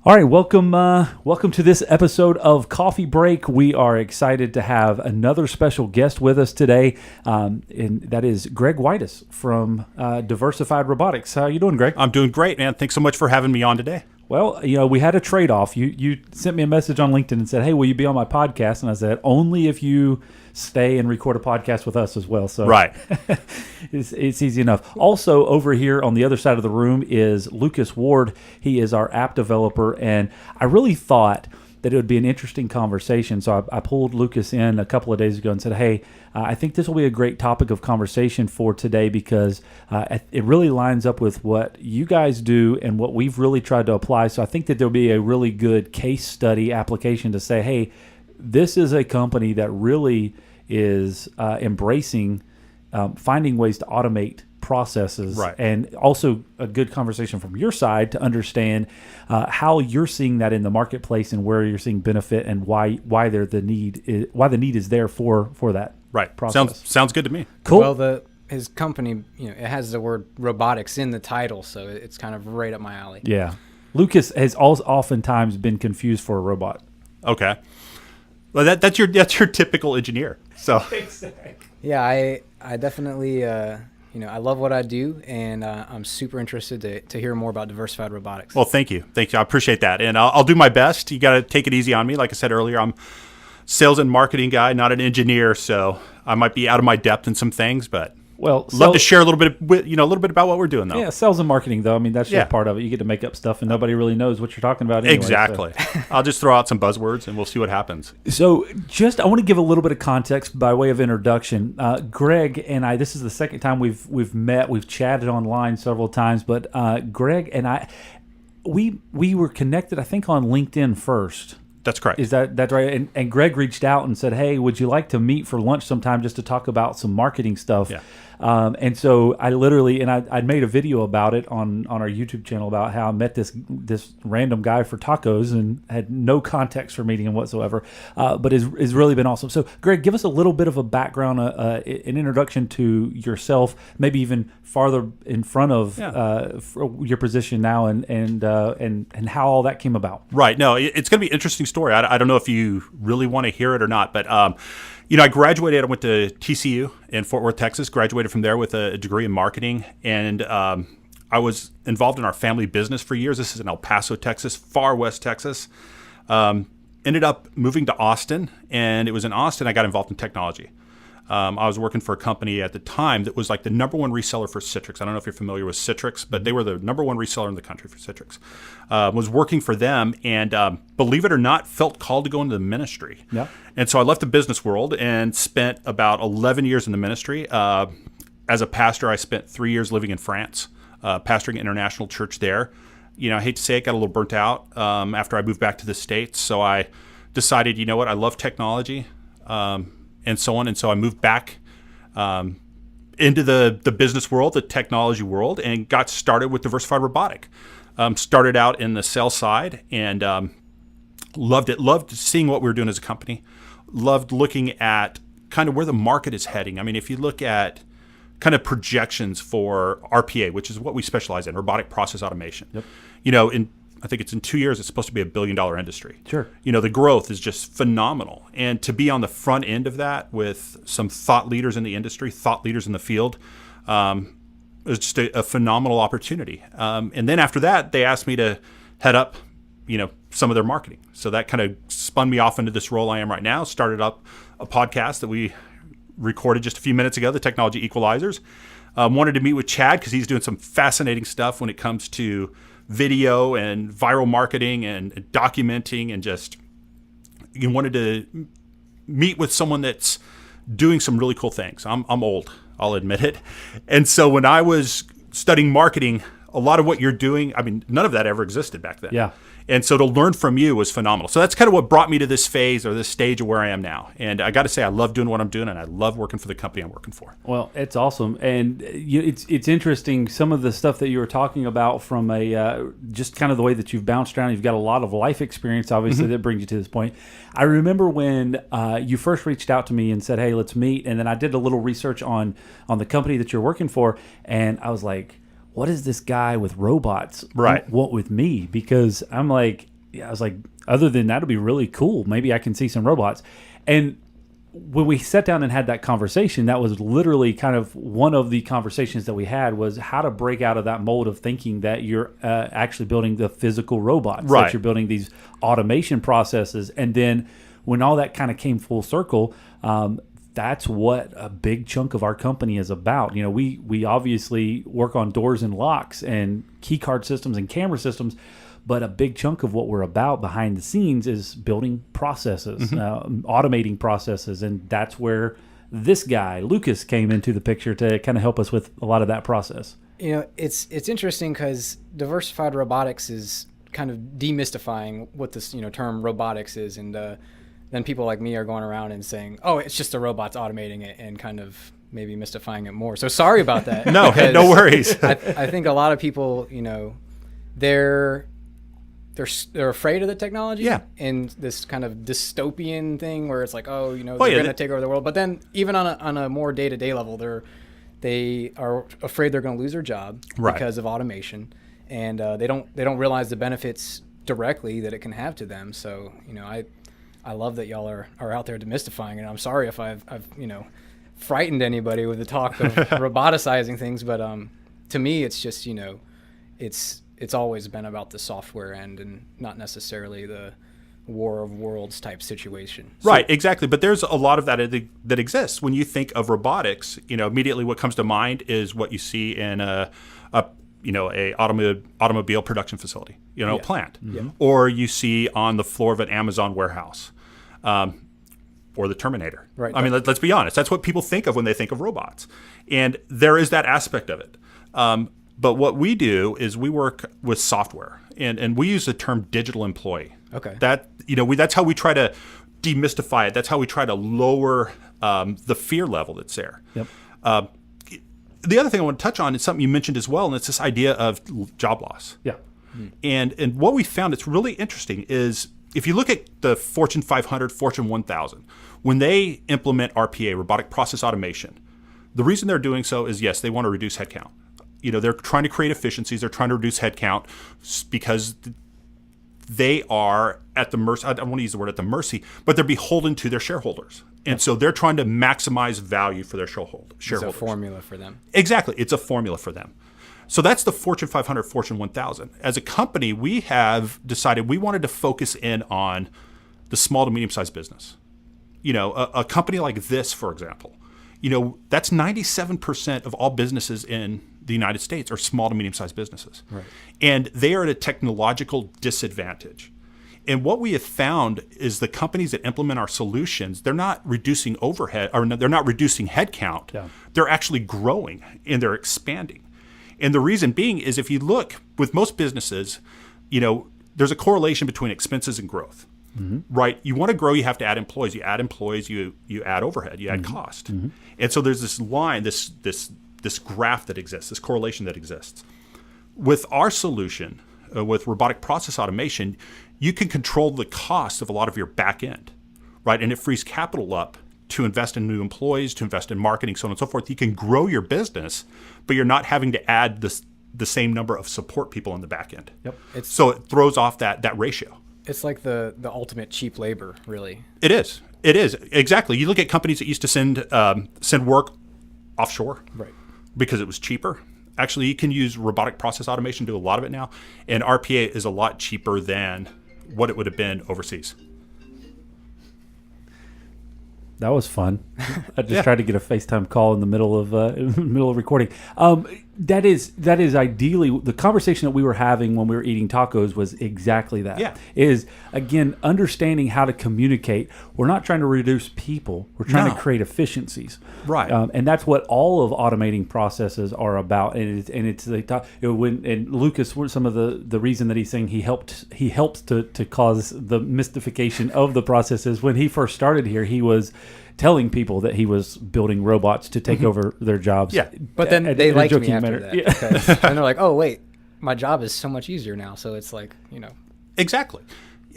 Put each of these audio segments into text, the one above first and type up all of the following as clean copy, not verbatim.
All right, welcome to this episode of Coffee Break. We are excited to have another special guest with us today, and that is Greg Whitus from Diversified Robotics. How are you doing, Greg? I'm doing great, man. Thanks so much for having me on today. Well, we had a trade-off. You sent me a message on LinkedIn and said, "Hey, will you be on my podcast?" And I said, "Only if you stay and record a podcast with us as well." So right, it's easy enough. Also, over here on the other side of the room is Lucas Ward. He is our app developer, and I really thought that it would be an interesting conversation. So I pulled Lucas in a couple of days ago and said, "Hey, I think this will be a great topic of conversation for today because it really lines up with what you guys do and what we've really tried to apply." So I think that there'll be a really good case study application to say, "Hey, this is a company that really is embracing finding ways to automate processes," right. And also a good conversation from your side to understand how you're seeing that in the marketplace and where you're seeing benefit and why the need is there for that right process. Sounds good to me. Cool. Well, his company, it has the word robotics in the title, so it's kind of right up my alley. Yeah, Lucas has oftentimes been confused for a robot. Okay, well that's your typical engineer. So Yeah, I definitely I love what I do, and I'm super interested to hear more about Diversified Robotics. Well, thank you. I appreciate that, and I'll do my best. You got to take it easy on me. Like I said earlier, I'm sales and marketing guy, not an engineer, so I might be out of my depth in some things, but love to share a little bit about what we're doing, though. Yeah, sales and marketing, though. I mean, that's just part of it. You get to make up stuff, and nobody really knows what you're talking about anyway. Exactly. So. I'll just throw out some buzzwords, and we'll see what happens. So I want to give a little bit of context by way of introduction. Greg and I, this is the second time we've met. We've chatted online several times, but Greg and I, we were connected, I think, on LinkedIn first. That's correct. Is that right? And Greg reached out and said, "Hey, would you like to meet for lunch sometime just to talk about some marketing stuff?" Yeah. And so I literally, and I'd made a video about it on our YouTube channel about how I met this random guy for tacos and had no context for meeting him whatsoever, but it's really been awesome. So Greg, give us a little bit of a background, an introduction to yourself, maybe even farther in front of your position now, and how all that came about. Right. No, it's going to be an interesting story. I don't know if you really want to hear it or not, but I graduated. I went to TCU in Fort Worth, Texas. Graduated from there with a degree in marketing, and I was involved in our family business for years. This is in El Paso, Texas, far west Texas. Ended up moving to Austin, and it was in Austin I got involved in technology. I was working for a company at the time that was like the number one reseller for Citrix. I don't know if you're familiar with Citrix, but they were the number one reseller in the country for Citrix. Was working for them, and believe it or not, felt called to go into the ministry. Yeah. And so I left the business world and spent about 11 years in the ministry. As a pastor, I spent 3 years living in France, pastoring an international church there. I hate to say it, got a little burnt out after I moved back to the States. So I decided, you know what, I love technology. And so on. And so I moved back into the business world, the technology world, and got started with Diversified Robotics. Started out in the sales side and loved it. Loved seeing what we were doing as a company. Loved looking at kind of where the market is heading. I mean, if you look at kind of projections for RPA, which is what we specialize in, robotic process automation. Yep. I think it's in 2 years, it's supposed to be $1 billion industry. Sure. The growth is just phenomenal. And to be on the front end of that with some thought leaders in the industry, thought leaders in the field, is just a phenomenal opportunity. And then after that, they asked me to head up, some of their marketing. So that kind of spun me off into this role I am right now. Started up a podcast that we recorded just a few minutes ago, the Technology Equalizers. Wanted to meet with Chad because he's doing some fascinating stuff when it comes to video and viral marketing and documenting, and just you wanted to meet with someone that's doing some really cool things. I'm old, I'll admit it. And so when I was studying marketing, a lot of what you're doing, I mean, none of that ever existed back then. Yeah. And so to learn from you was phenomenal. So that's kind of what brought me to this phase or this stage of where I am now. And I got to say, I love doing what I'm doing, and I love working for the company I'm working for. Well, it's awesome. And it's interesting, some of the stuff that you were talking about from just kind of the way that you've bounced around. You've got a lot of life experience, obviously, that brings you to this point. I remember when you first reached out to me and said, "Hey, let's meet." And then I did a little research on the company that you're working for, and I was like, what does this guy with robots Right. want with me? Because I'm like, I was like, other than that, it'd be really cool. Maybe I can see some robots. And when we sat down and had that conversation, that was literally kind of one of the conversations that we had, was how to break out of that mold of thinking that you're actually building the physical robots, Right. that you're building these automation processes. And then when all that kind of came full circle, that's what a big chunk of our company is about. You know, we obviously work on doors and locks and key card systems and camera systems, but a big chunk of what we're about behind the scenes is building processes, automating processes. And that's where this guy, Lucas, came into the picture to kind of help us with a lot of that process. You know, it's interesting because diversified robotics is kind of demystifying what this, you know, term robotics is. And then people like me are going around and saying, oh, it's just the robots automating it, and kind of maybe mystifying it more. So sorry about that. No, no worries. I think a lot of people, you know, they're afraid of the technology, Yeah. and this kind of dystopian thing where it's like, oh, you know, Well, they're yeah, going to take over the world. But then even on a more day-to-day level, they are afraid they're going to lose their job Right. because of automation, and they don't realize the benefits directly that it can have to them. So, you know, I love that y'all are out there demystifying it. I'm sorry if I've you know, frightened anybody with the talk of roboticizing things, but to me it's just, you know, it's always been about the software end and not necessarily the War of Worlds type situation. Right, exactly. But there's a lot of that exists. When you think of robotics, you know, immediately what comes to mind is what you see in a automobile production facility, you know, Yeah. plant, Yeah. or you see on the floor of an Amazon warehouse, or the Terminator. Right. I mean, let's be honest. That's what people think of when they think of robots, and there is that aspect of it. But what we do is we work with software, and we use the term digital employee. Okay. That, you know, that's how we try to demystify it. That's how we try to lower the fear level that's there. Yep. The other thing I want to touch on is something you mentioned as well, and it's this idea of job loss. Yeah. And what we found that's really interesting is if you look at the Fortune 500, Fortune 1000, when they implement RPA, robotic process automation, the reason they're doing so is, yes, they want to reduce headcount. You know, they're trying to create efficiencies. They're trying to reduce headcount because they are at the mercy. I don't want to use the word at the mercy, but they're beholden to their shareholders. And so they're trying to maximize value for their shareholders. It's a formula for them. Exactly. It's a formula for them. So that's the Fortune 500, Fortune 1000. As a company, we have decided we wanted to focus in on the small to medium-sized business. You know, a company like this, for example, you know, that's 97% of all businesses in the United States are small to medium-sized businesses. Right. And they are at a technological disadvantage. And what we have found is the companies that implement our solutions, they're not reducing overhead, or they're not reducing headcount. Yeah. They're actually growing and they're expanding. And the reason being is if you look with most businesses, you know, there's a correlation between expenses and growth, right? You want to grow, you have to add employees. You add employees, you add overhead, you add cost. And so there's this line, this graph that exists, this correlation that exists. With our solution, with robotic process automation, you can control the cost of a lot of your back end, right? And it frees capital up to invest in new employees, to invest in marketing, so on and so forth. You can grow your business, but you're not having to add the same number of support people on the back end. Yep. So it throws off that ratio. It's like the ultimate cheap labor, really. It is. It is. Exactly. You look at companies that used to send work offshore, Right. because it was cheaper. Actually, you can use robotic process automation to do a lot of it now, and RPA is a lot cheaper than what it would have been overseas. That was fun. I just tried to get a FaceTime call in the middle of recording. That is ideally the conversation that we were having when we were eating tacos was exactly that. Yeah. Is again understanding how to communicate. We're not trying to reduce people. We're trying No. to create efficiencies. Right. And that's what all of automating processes are about. And it's they talk, you know, when and Lucas, some of the reason that he's saying he helped to cause the mystification of the processes. When he first started here, he was telling people that he was building robots to take over their jobs. Yeah. But then they in a liked me joking after manner. that. Yeah. Because, and they're like, oh, wait, my job is so much easier now. So it's like, you know. Exactly.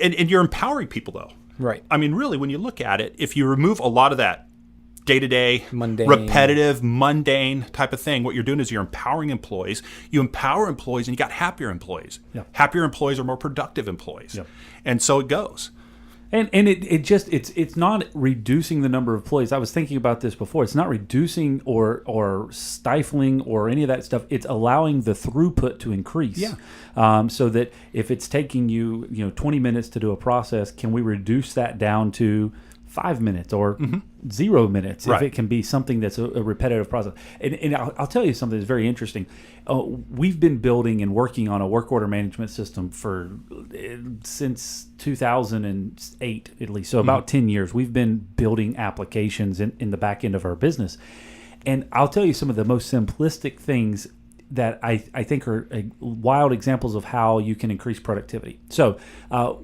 And you're empowering people, though. Right. I mean, really, when you look at it, if you remove a lot of that day-to-day, Mundane. repetitive, mundane type of thing. What you're doing is you're empowering employees. You empower employees, and you got happier employees. Yeah. Happier employees are more productive employees. Yeah. And so it goes. And it's not reducing the number of employees. I was thinking about this before. It's not reducing or stifling or any of that stuff. It's allowing the throughput to increase. Yeah. So that if it's taking you 20 minutes to do a process, can we reduce that down to 5 minutes or 0 minutes? Right. If it can be something that's a repetitive process. And I'll tell you something that's very interesting. We've been building and working on a work order management system since 2008, at least. So about 10 years. We've been building applications in the back end of our business. And I'll tell you some of the most simplistic things that I think are wild examples of how you can increase productivity. So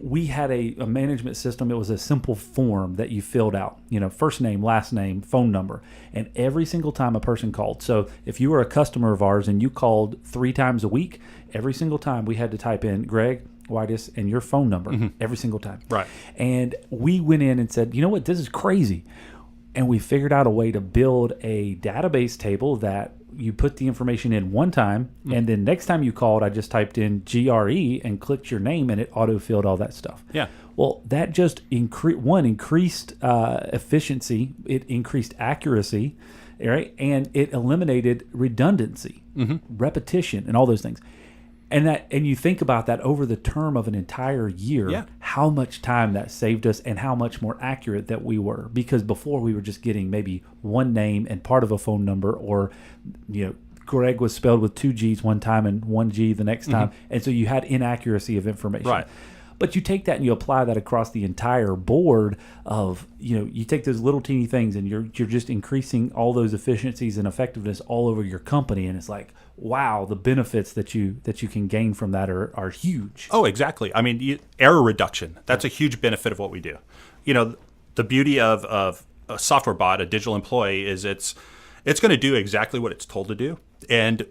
we had a management system. It was a simple form that you filled out, first name, last name, phone number. And every single time a person called. So if you were a customer of ours and you called 3 times a week, every single time we had to type in Greg, Whitus, and your phone number every single time. Right. And we went in and said, you know what, this is crazy. And we figured out a way to build a database table that you put the information in one time, and then next time you called, I just typed in GRE and clicked your name, and it auto-filled all that stuff. Yeah. Well, that just increased efficiency, it increased accuracy, right? And it eliminated redundancy, repetition, and all those things. And you think about that over the term of an entire year, how much time that saved us and how much more accurate that we were. Because before we were just getting maybe one name and part of a phone number, or, Greg was spelled with 2 G's one time and 1 G the next time. And so you had inaccuracy of information. Right. But you take that and you apply that across the entire board of, you take those little teeny things and you're just increasing all those efficiencies and effectiveness all over your company. And it's like, wow, the benefits that you can gain from that are huge. Oh, exactly. I mean, error reduction, that's a huge benefit of what we do. The beauty of a software bot, a digital employee, is it's going to do exactly what it's told to do. And,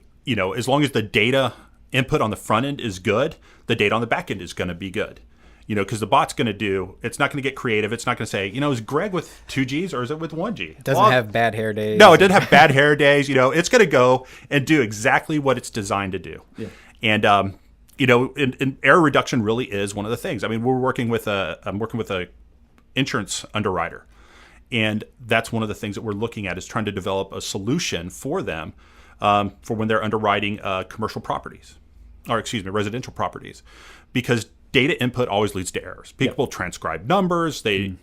as long as the data input on the front end is good, the data on the back end is going to be good. Because the bot's going to it's not going to get creative. It's not going to say, is Greg with 2 G's or is it with 1 G? It doesn't have bad hair days. No, it doesn't have bad hair days. It's going to go and do exactly what it's designed to do. Yeah. And, and error reduction really is one of the things. I mean, I'm working with a insurance underwriter. And that's one of the things that we're looking at, is trying to develop a solution for them for when they're underwriting commercial properties, residential properties, because data input always leads to errors. People transcribe numbers. They,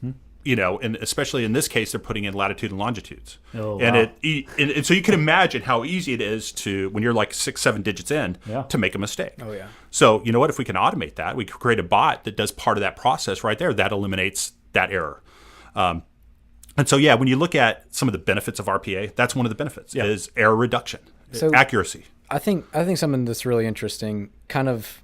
and especially in this case, they're putting in latitude and longitudes. Oh, and wow. And so you can imagine how easy it is to, when you're like 6-7 digits in, to make a mistake. Oh, yeah. So you know what? If we can automate that, we can create a bot that does part of that process right there. That eliminates that error. And so, when you look at some of the benefits of RPA, that's one of the benefits is error reduction, accuracy. I think something that's really interesting, kind of,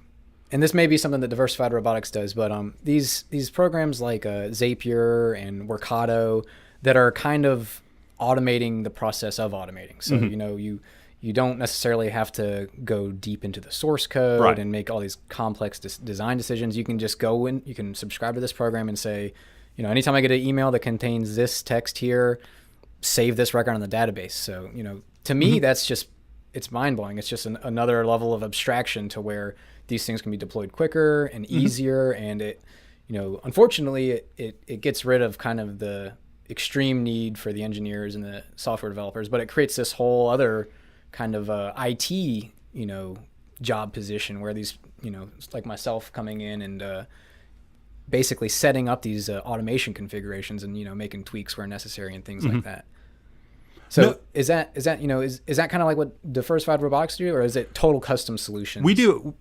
and this may be something that Diversified Robotics does, but these programs like Zapier and Workato that are kind of automating the process of automating. So you don't necessarily have to go deep into the source code and make all these complex design decisions. You can just go in, you can subscribe to this program and say, anytime I get an email that contains this text here, save this record on the database. So, to me, that's just, it's mind blowing. It's just another level of abstraction to where these things can be deployed quicker and easier. And it, unfortunately, it gets rid of kind of the extreme need for the engineers and the software developers, but it creates this whole other kind of IT, job position where these, like myself coming in and, basically setting up these automation configurations and making tweaks where necessary and things like that. So is that is that kind of like what Diversified Robotics do, or is it total custom solutions? We do,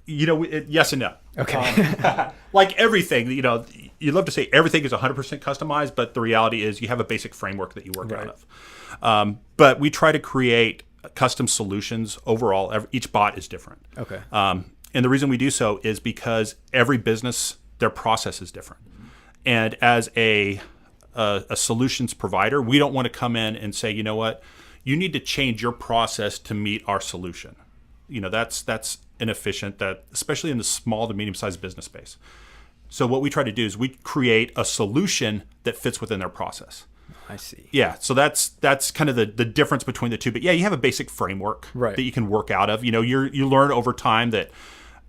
yes and no. Okay. Like everything, you'd love to say everything is 100% customized, but the reality is you have a basic framework that you work out of. But we try to create custom solutions overall. Each bot is different. Okay. And the reason we do so is because every business, their process is different. And as a solutions provider, we don't want to come in and say, you know what, you need to change your process to meet our solution. That's inefficient, that especially in the small to medium-sized business space. So what we try to do is we create a solution that fits within their process. I see. Yeah, so that's kind of the difference between the two. But yeah, you have a basic framework Right. that you can work out of. You learn over time that,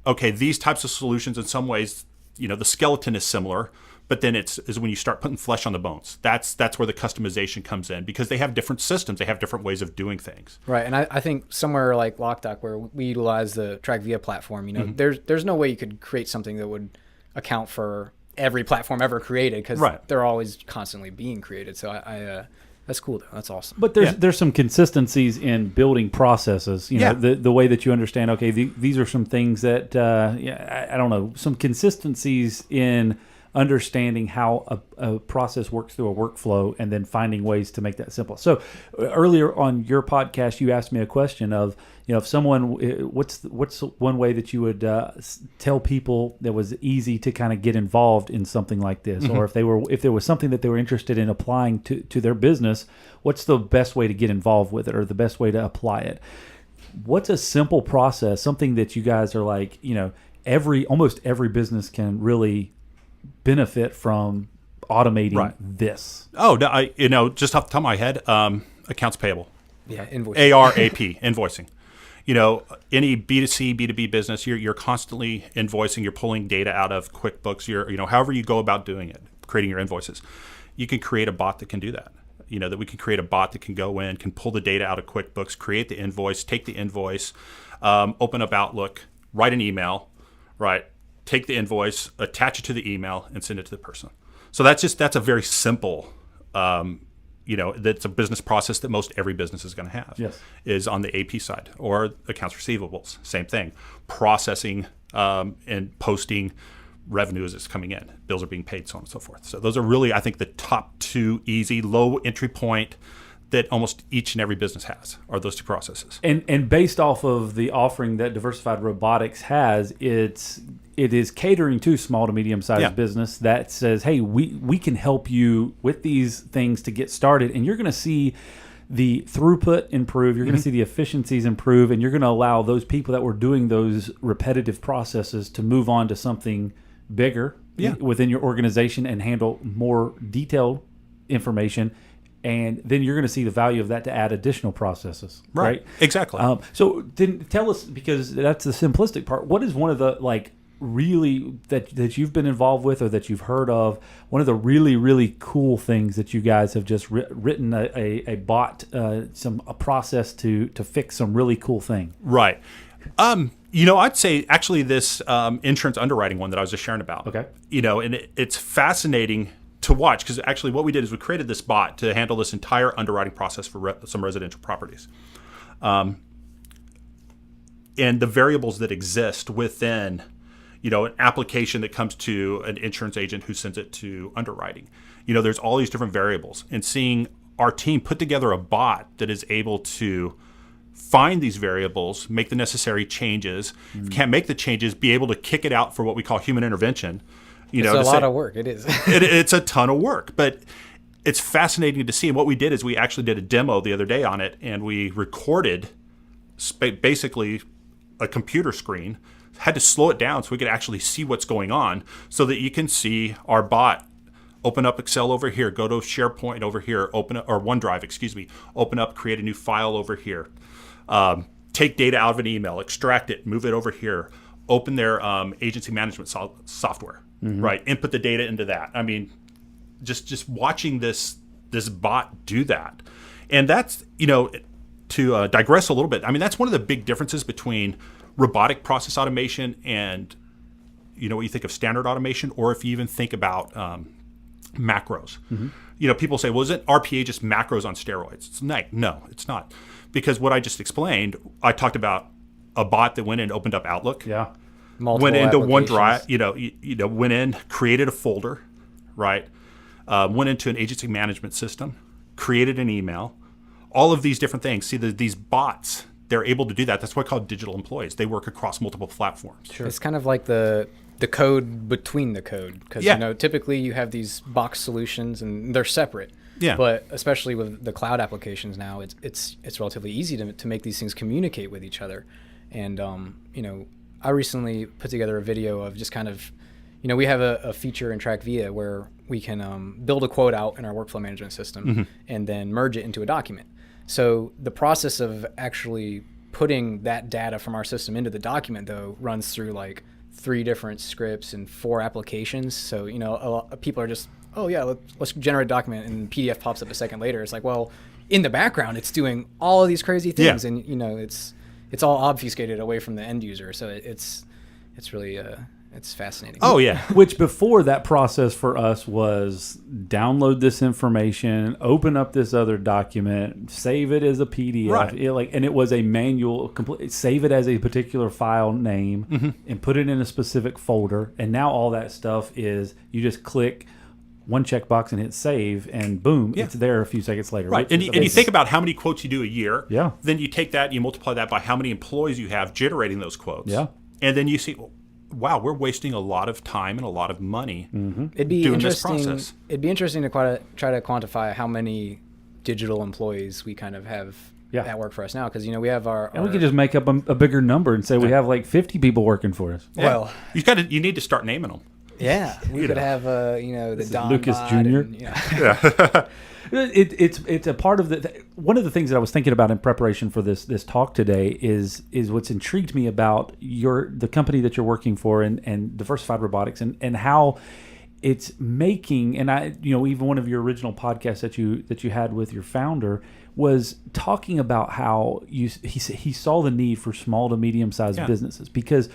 okay, these types of solutions in some ways, the skeleton is similar, but then is when you start putting flesh on the bones. That's where the customization comes in, because they have different systems, they have different ways of doing things. Right, and I think somewhere like Loc-Doc, where we utilize the TrackVia platform, there's no way you could create something that would account for every platform ever created, because they're always constantly being created. So I that's cool though. That's awesome. But there's some consistencies in building processes. The way that you understand. Okay, these are some things that I don't know. Some consistencies in understanding how a process works through a workflow, and then finding ways to make that simple. So earlier on your podcast, you asked me a question of, if someone, what's one way that you would tell people that was easy to kind of get involved in something like this, or if there was something that they were interested in applying to their business, what's the best way to get involved with it, or the best way to apply it? What's a simple process, something that you guys are like, almost every business can really benefit from automating this? Oh, no, just off the top of my head, accounts payable. Yeah, invoicing. AR/AP, invoicing. Any B2C, B2B business, you're constantly invoicing, you're pulling data out of QuickBooks, however you go about doing it, creating your invoices. You can create a bot that can do that. That we can create a bot that can go in, can pull the data out of QuickBooks, create the invoice, take the invoice, open up Outlook, write an email, right? Take the invoice, attach it to the email, and send it to the person. So that's a very simple, that's a business process that most every business is going to have. Yes. Is on the AP side, or accounts receivables, same thing. Processing and posting revenue as it's coming in. Bills are being paid, so on and so forth. So those are really, I think, the top two easy, low entry point that almost each and every business has, are those two processes. And based off of the offering that Diversified Robotics has, it is catering to small to medium-sized business that says, hey, we can help you with these things to get started, and you're going to see the throughput improve, you're going to see the efficiencies improve, and you're going to allow those people that were doing those repetitive processes to move on to something bigger within your organization and handle more detailed information. And then you're going to see the value of that to add additional processes, right? Exactly. So then tell us, because that's the simplistic part, what is one of the, really that you've been involved with, or that you've heard of, one of the really, really cool things that you guys have just written a bot, a process to fix some really cool thing? Right. I'd say actually this insurance underwriting one that I was just sharing about. Okay. And it's fascinating to watch, because actually what we did is we created this bot to handle this entire underwriting process for some residential properties. And the variables that exist within, an application that comes to an insurance agent who sends it to underwriting. There's all these different variables, and seeing our team put together a bot that is able to find these variables, make the necessary changes, can't make the changes, be able to kick it out for what we call human intervention. It's a lot of work. It is. It's a ton of work, but it's fascinating to see. And what we did is we actually did a demo the other day on it, and we recorded basically a computer screen, had to slow it down so we could actually see what's going on, so that you can see our bot open up Excel over here, go to SharePoint over here, open up, or OneDrive, open up, create a new file over here, take data out of an email, extract it, move it over here, open their agency management software, right? Input the data into that. I mean, just watching this bot do that. And that's, to digress a little bit, I mean, that's one of the big differences between robotic process automation and, what you think of standard automation, or if you even think about macros. People say, well, isn't RPA just macros on steroids? It's like, no, it's not. Because what I just explained, I talked about a bot that went in and opened up Outlook. Yeah. Multiple went into applications. OneDrive, went in, created a folder, right? Went into an agency management system, created an email, all of these different things. See, these bots, they're able to do that. That's what I call digital employees. They work across multiple platforms. Sure. It's kind of like the code between the code, because typically you have these box solutions and they're separate. Yeah. But especially with the cloud applications now, it's relatively easy to make these things communicate with each other. And I recently put together a video of just kind of we have a feature in TrackVia where we can build a quote out in our workflow management system and then merge it into a document. So the process of actually putting that data from our system into the document, though, runs through like 3 different scripts and 4 applications. So, a lot of people are just, oh yeah, let's generate a document, and PDF pops up a second later. It's like, well, in the background, it's doing all of these crazy things, and it's all obfuscated away from the end user. So it's really it's fascinating. Oh yeah. Which before, that process for us was download this information, open up this other document, save it as a PDF, right. And it was a manual, save it as a particular file name and put it in a specific folder. And now all that stuff is, you just click one checkbox and hit save, and boom, it's there a few seconds later. Right. And you think about how many quotes you do a year. Yeah. Then you take that, you multiply that by how many employees you have generating those quotes. Yeah. And then you see, wow, we're wasting a lot of time and a lot of money It'd be doing interesting. this process. It'd be interesting to try to quantify how many digital employees we kind of have that work for us now, because we have our and we could just make up a bigger number and say we have like 50 people working for us. Yeah. Well, you need to start naming them. Yeah, we could have the Don Lucas Bot Jr. And, It's a part of one of the things that I was thinking about in preparation for this talk today is what's intrigued me about the company that you're working for and Diversified Robotics and how it's making, and I even one of your original podcasts that you had with your founder was talking about how he saw the need for small to medium sized businesses, because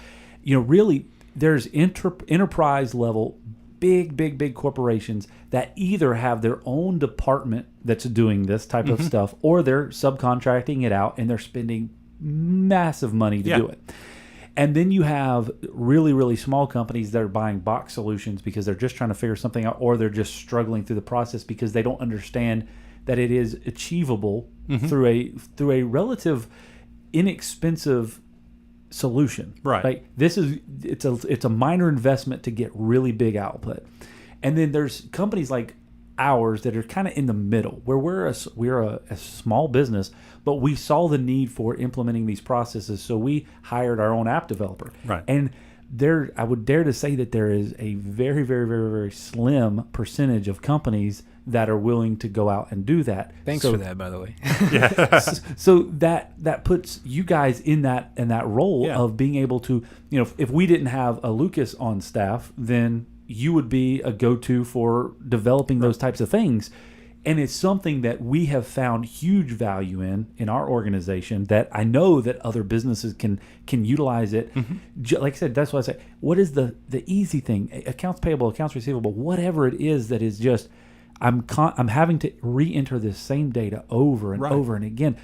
really there's enterprise level big corporations that either have their own department that's doing this type of stuff, or they're subcontracting it out and they're spending massive money to do it. And then you have really, really small companies that are buying box solutions because they're just trying to figure something out, or they're just struggling through the process because they don't understand that it is achievable through a relative inexpensive solution. Right. Like it's a minor investment to get really big output. And then there's companies like ours that are kind of in the middle, where we're a small business, but we saw the need for implementing these processes, so we hired our own app developer. Right. And I would dare to say that there is a very, very, very, very slim percentage of companies that are willing to go out and do that. Thanks for that, by the way. So that puts you guys in that role of being able to, if we didn't have a Lucas on staff, then you would be a go-to for developing those types of things. And it's something that we have found huge value in our organization, that I know that other businesses can utilize it. Like I said, that's why I say, what is the easy thing? Accounts payable, accounts receivable, whatever it is that is just, I'm having to re-enter this same data over and over and again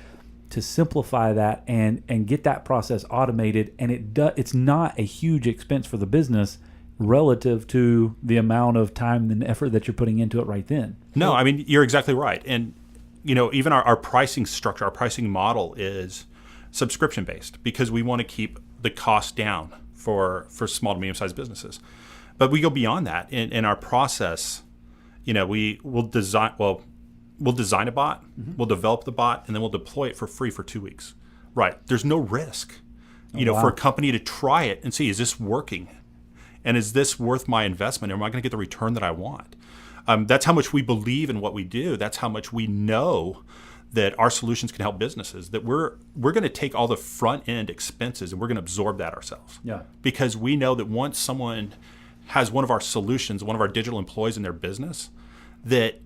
to simplify that and get that process automated. And it's not a huge expense for the business relative to the amount of time and effort that you're putting into it right then. No, I mean, you're exactly right. And, even our pricing structure, our pricing model is subscription-based, because we want to keep the cost down for small to medium-sized businesses. But we go beyond that in our process. We'll design a bot, we'll develop the bot, and then we'll deploy it for free for 2 weeks. Right. There's no risk, for a company to try it and see, is this working? And is this worth my investment? Am I going to get the return that I want? That's how much we believe in what we do. That's how much we know that our solutions can help businesses, that we're going to take all the front end expenses and we're going to absorb that ourselves. Yeah. Because we know that once someone has one of our solutions, one of our digital employees in their business, that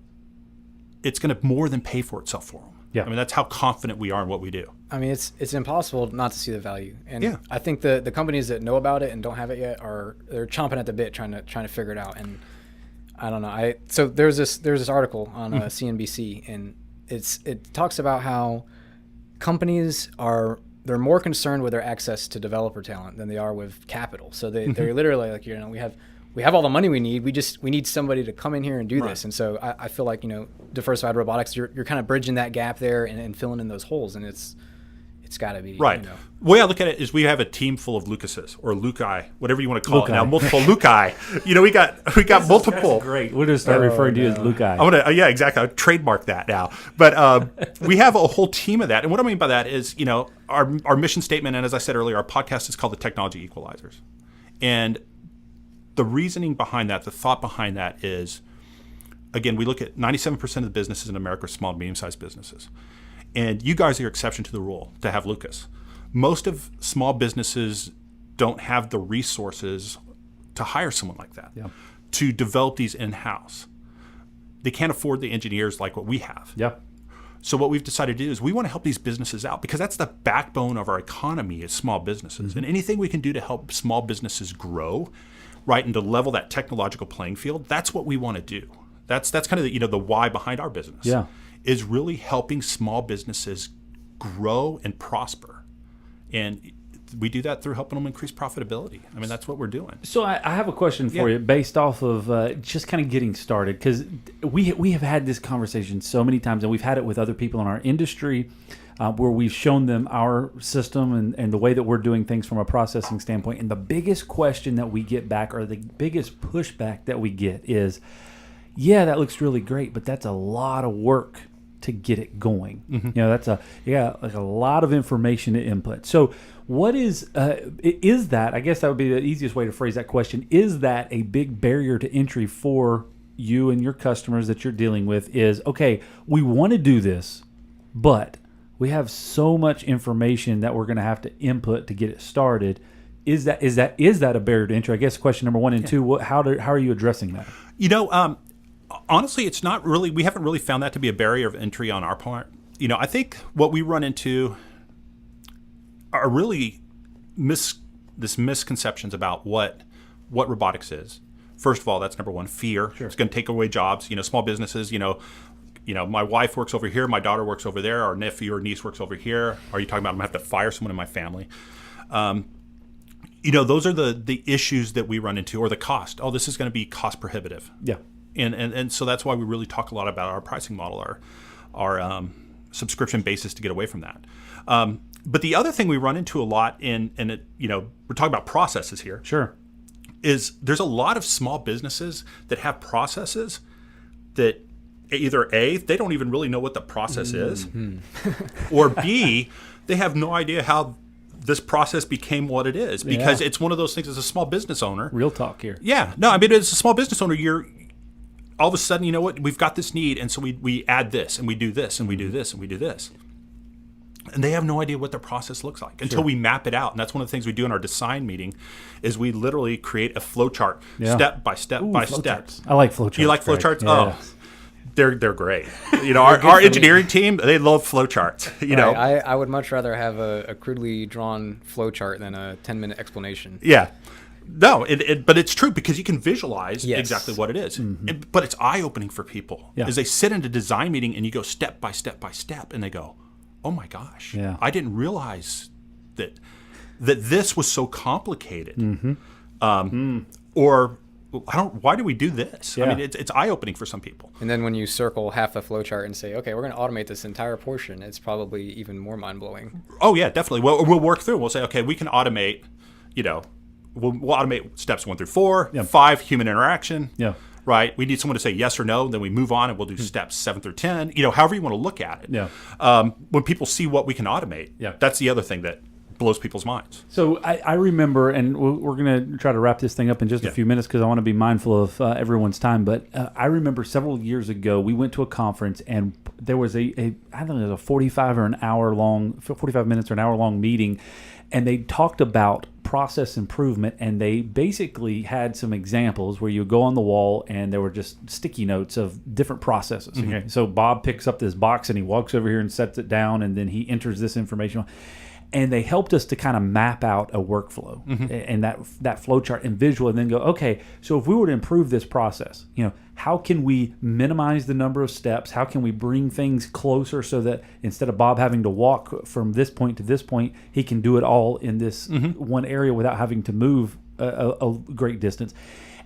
it's going to more than pay for itself for them. Yeah. I mean, that's how confident we are in what we do. I mean, it's impossible not to see the value. And I think the companies that know about it and don't have it yet they're chomping at the bit trying to figure it out. And I don't know. So there's this article on CNBC, and it talks about how companies they're more concerned with their access to developer talent than they are with capital. So they're literally like, we have all the money we need. We need somebody to come in here and do this. And so I feel like, Diversified Robotics, you're kind of bridging that gap there and filling in those holes. And it's got to be right. The way I look at it is we have a team full of Lucases, or Luci, whatever you want to call it now. Multiple Luci. We got multiple. That's great. We'll just start referring to you as Luci. I want to. Yeah, exactly. I'll trademark that now. But we have a whole team of that. And what I mean by that is, our mission statement, and as I said earlier, our podcast is called the Technology Equalizers. And the reasoning behind that, the thought behind that is, again, we look at 97% of the businesses in America are small to medium-sized businesses. And you guys are your exception to the rule to have Lucas. Most of small businesses don't have the resources to hire someone like that, to develop these in-house. They can't afford the engineers like what we have. Yeah. So what we've decided to do is we want to help these businesses out because that's the backbone of our economy is small businesses. And anything we can do to help small businesses grow, right, and to level that technological playing field, that's what we want to do. That's kind of the, the why behind our business. Yeah. Is really helping small businesses grow and prosper. And we do that through helping them increase profitability. I mean, that's what we're doing. So I have a question for you based off of just kind of getting started, because we have had this conversation so many times, and we've had it with other people in our industry where we've shown them our system and the way that we're doing things from a processing standpoint. And the biggest question that we get back, or the biggest pushback that we get is, yeah, that looks really great, but that's a lot of work to get it going. That's like a lot of information to input. So what is that, I guess that would be the easiest way to phrase that question, is that a big barrier to entry for you and your customers that you're dealing with is, okay, we want to do this, but we have so much information that we're going to have to input to get it started. Is that a barrier to entry? I guess question number one. And two, how are you addressing that? Honestly, it's not really, we haven't really found that to be a barrier of entry on our part. I think what we run into are really misconceptions about what robotics is. First of all, that's number one, fear. Sure. It's going to take away jobs. Small businesses, my wife works over here, my daughter works over there, our nephew or niece works over here. Are you talking about I'm going to have to fire someone in my family? Those are the issues that we run into, or the cost. Oh, this is going to be cost prohibitive. Yeah. And so that's why we really talk a lot about our pricing model, our subscription basis to get away from that. But the other thing we run into a lot we're talking about processes here. Sure. Is there's a lot of small businesses that have processes that either A, they don't even really know what the process is, or B, they have no idea how this process became what it is, because it's one of those things as a small business owner. Real talk here. Yeah. No, I mean, as a small business owner, you're all of a sudden, you know what, we've got this need, and so we add this, and we do this, and we do this, and we do this. And they have no idea what their process looks like until we map it out. And that's one of the things we do in our design meeting is we literally create a flow chart, step by step by step. I like flow charts. You like flow charts? Yeah. Oh, they're great. Our engineering team, they love flow charts. I would much rather have a crudely drawn flow chart than a 10-minute explanation. Yeah. No, but it's true because you can visualize exactly what it is. But it's eye-opening for people as they sit in a design meeting and you go step by step by step, and they go, oh my gosh, I didn't realize that this was so complicated. Or why do we do this? I mean, it's eye-opening for some people. And then when you circle half the flow chart and say, okay, we're going to automate this entire portion, it's probably even more mind-blowing. Oh yeah, definitely. We'll work through. We'll say, okay, we can automate, we'll automate steps 1 through 4, 5, human interaction. Yeah. Right. We need someone to say yes or no. Then we move on and we'll do steps 7 through 10, however you want to look at it. Yeah. When people see what we can automate, that's the other thing that blows people's minds. So I remember, and we're going to try to wrap this thing up in just a few minutes because I want to be mindful of everyone's time. But I remember several years ago, we went to a conference and there was I don't know, a 45 minutes or an hour long meeting. And they talked about process improvement, and they basically had some examples where you go on the wall and there were just sticky notes of different processes. Okay? So Bob picks up this box and he walks over here and sets it down, and then he enters this information. And they helped us to kind of map out a workflow and that flow chart and visual, and then go, okay, so if we were to improve this process, how can we minimize the number of steps? How can we bring things closer so that instead of Bob having to walk from this point to this point, he can do it all in this one area without having to move a great distance?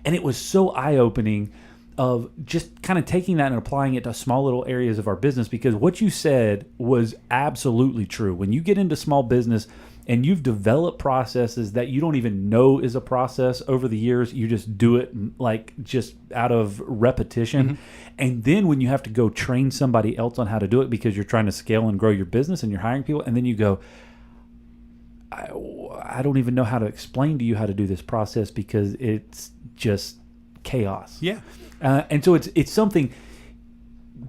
And it was so eye-opening of just kind of taking that and applying it to small little areas of our business, because what you said was absolutely true. When you get into small business and you've developed processes that you don't even know is a process over the years, you just do it like just out of repetition. And then when you have to go train somebody else on how to do it because you're trying to scale and grow your business and you're hiring people, and then you go, I don't even know how to explain to you how to do this process because it's just chaos. Yeah. And so it's something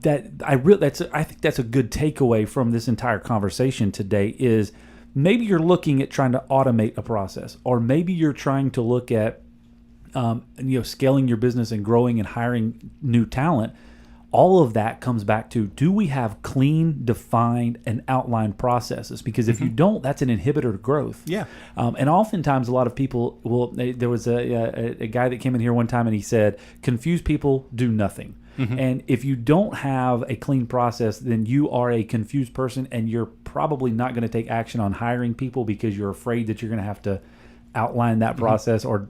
that I think that's a good takeaway from this entire conversation today is maybe you're looking at trying to automate a process, or maybe you're trying to look at scaling your business and growing and hiring new talent. All of that comes back to, do we have clean, defined, and outlined processes? Because if you don't, that's an inhibitor to growth. Yeah. And oftentimes a lot of people there was a guy that came in here one time and he said, confused people do nothing. And if you don't have a clean process, then you are a confused person, and you're probably not going to take action on hiring people because you're afraid that you're going to have to outline that process or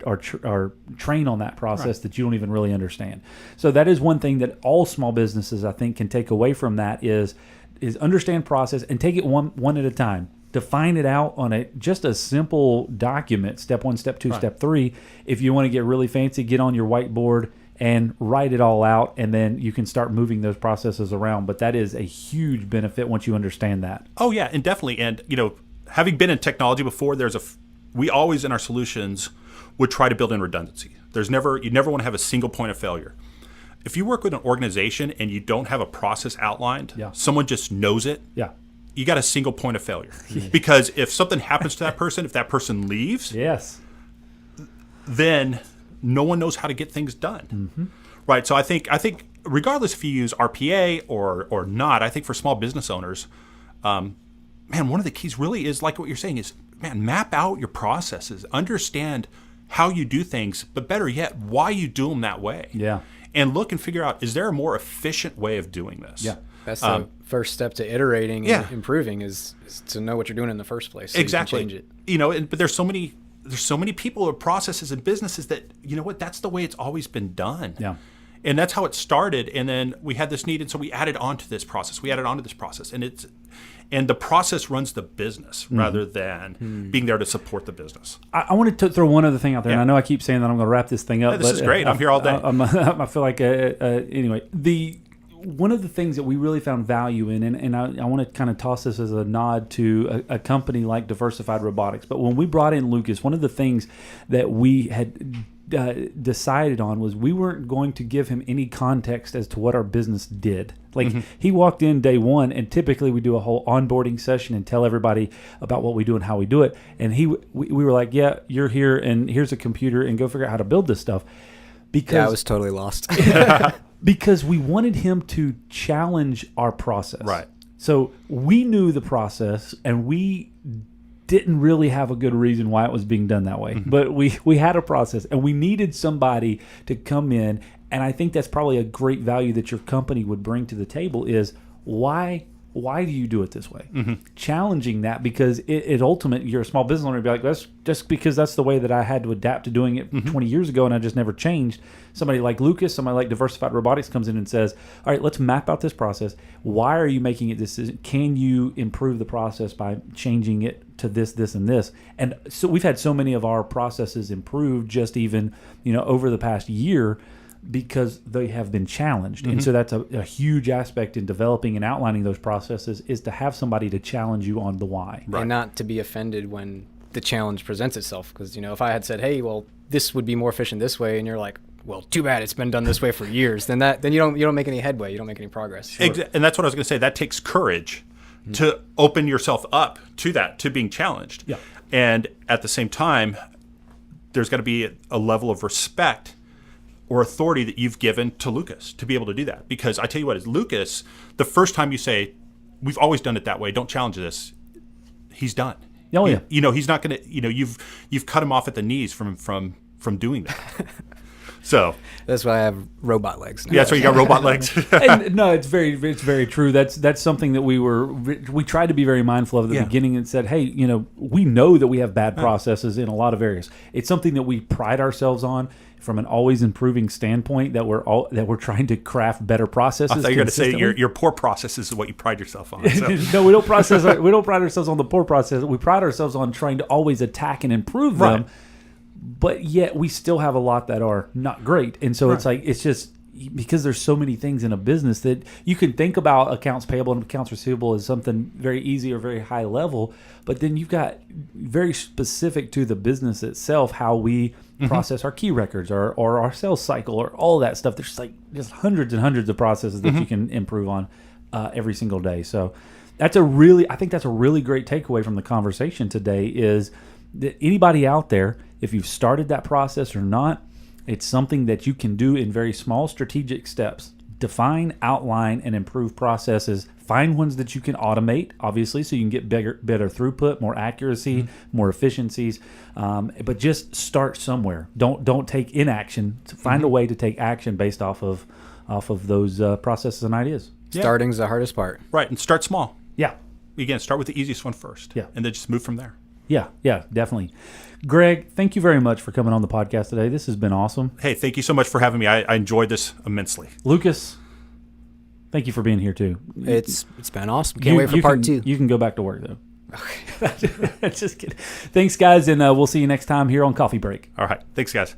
train on that process that you don't even really understand. So that is one thing that all small businesses, I think, can take away from that is understand process and take it one at a time. Define it out on just a simple document, step 1, step 2, step 3. If you want to get really fancy, get on your whiteboard and write it all out, and then you can start moving those processes around. But that is a huge benefit once you understand that. Oh yeah, and definitely. And having been in technology before, we always in our solutions would try to build in redundancy. You never want to have a single point of failure. If you work with an organization and you don't have a process outlined, someone just knows it. Yeah. You got a single point of failure. Because if something happens to that person, if that person leaves, then no one knows how to get things done. Right. So I think regardless if you use RPA or not, I think for small business owners, one of the keys really is, like what you're saying, is map out your processes, understand how you do things, but better yet, why you do them that way. Yeah. And look and figure out, is there a more efficient way of doing this? Yeah. That's the first step to iterating and improving is to know what you're doing in the first place. So exactly. You can change it. But there's so many people or processes and businesses that, that's the way it's always been done. Yeah. And that's how it started. And then we had this need, and so we added on to this process. And the process runs the business rather than being there to support the business. I wanted to throw one other thing out there, and I know I keep saying that I'm going to wrap this thing up. This is great. I'm here all day. I feel like, anyway, one of the things that we really found value in, and I want to kind of toss this as a nod to a company like Diversified Robotics, but when we brought in Lucas, one of the things that we had decided on was we weren't going to give him any context as to what our business did. Like he walked in day one, and typically we do a whole onboarding session and tell everybody about what we do and how we do it. And we were like, yeah, you're here, and here's a computer, and go figure out how to build this stuff. Because I was totally lost. Because we wanted him to challenge our process. Right. So we knew the process, and we didn't really have a good reason why it was being done that way. But we had a process, and we needed somebody to come in. And I think that's probably a great value that your company would bring to the table is why do you do it this way? Challenging that, because it ultimately, you're a small business owner, be like, that's just because that's the way that I had to adapt to doing it 20 years ago, and I just never changed. Somebody like Lucas, somebody like Diversified Robotics comes in and says, all right, let's map out this process. Why are you making it this? Can you improve the process by changing it to this, this, and this? And so we've had so many of our processes improved just even, over the past year, because they have been challenged. And so that's a huge aspect in developing and outlining those processes, is to have somebody to challenge you on the why. Right. And not to be offended when the challenge presents itself. Because, if I had said, hey, well, this would be more efficient this way, and you're like, well, too bad it's been done this way for years, then you don't make any headway, you don't make any progress. Sure. And that's what I was going to say. That takes courage to open yourself up to that, to being challenged. Yeah. And at the same time, there's got to be a level of respect or authority that you've given to Lucas to be able to do that. Because I tell you what, as Lucas, the first time you say, we've always done it that way, don't challenge this, he's done. Oh yeah. He's not going to, you've cut him off at the knees from doing that. So that's why I have robot legs now. Yeah, that's why you got robot legs. And no, it's very true. That's something that we tried to be very mindful of at the beginning, and said, hey, we know that we have bad processes in a lot of areas. It's something that we pride ourselves on from an always improving standpoint, that we're trying to craft better processes. I thought you were going to say your poor processes is what you pride yourself on. So. No, we don't pride ourselves on the poor process. We pride ourselves on trying to always attack and improve them. But yet we still have a lot that are not great. And so it's like, it's just, because there's so many things in a business that you can think about accounts payable and accounts receivable as something very easy or very high level, but then you've got very specific to the business itself, how we process our key records or our sales cycle or all that stuff. There's just hundreds and hundreds of processes that you can improve on every single day. So I think that's a really great takeaway from the conversation today, is that anybody out there, if you've started that process or not, it's something that you can do in very small strategic steps. Define, outline, and improve processes. Find ones that you can automate, obviously, so you can get better throughput, more accuracy, more efficiencies. But just start somewhere. Don't take inaction. Find a way to take action based off of those processes and ideas. Starting's the hardest part. Right, and start small. Yeah. Again, start with the easiest one first. Yeah. And then just move from there. Yeah, definitely. Greg, thank you very much for coming on the podcast today. This has been awesome. Hey, thank you so much for having me. I enjoyed this immensely. Lucas, thank you for being here too. It's been awesome. Can't wait for part 2. You can go back to work though. Okay. Just kidding. Thanks, guys, and we'll see you next time here on Coffee Break. All right. Thanks, guys.